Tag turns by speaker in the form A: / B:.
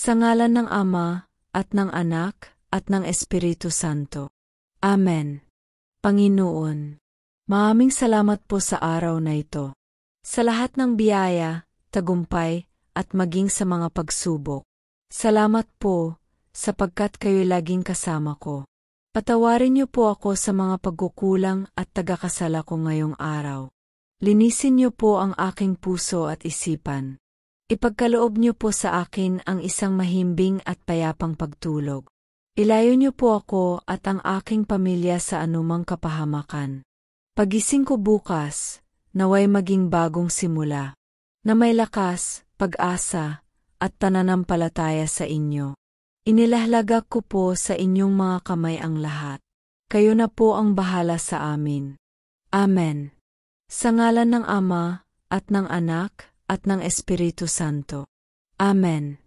A: Sa ngalan ng Ama, at ng Anak, at ng Espiritu Santo. Amen. Panginoon, maraming salamat po sa araw na ito. Sa lahat ng biyaya, tagumpay, at maging sa mga pagsubok. Salamat po, sapagkat kayo'y laging kasama ko. Patawarin niyo po ako sa mga pagkukulang at tagakasala ko ngayong araw. Linisin niyo po ang aking puso at isipan. Ipagkaloob niyo po sa akin ang isang mahimbing at payapang pagtulog. Ilayo niyo po ako at ang aking pamilya sa anumang kapahamakan. Pagising ko bukas, naway maging bagong simula, na may lakas, pag-asa, at pananampalataya sa inyo. Inilahlagak ko po sa inyong mga kamay ang lahat. Kayo na po ang bahala sa amin. Amen. Sa ngalan ng Ama, at ng Anak, at ng Espiritu Santo. Amen.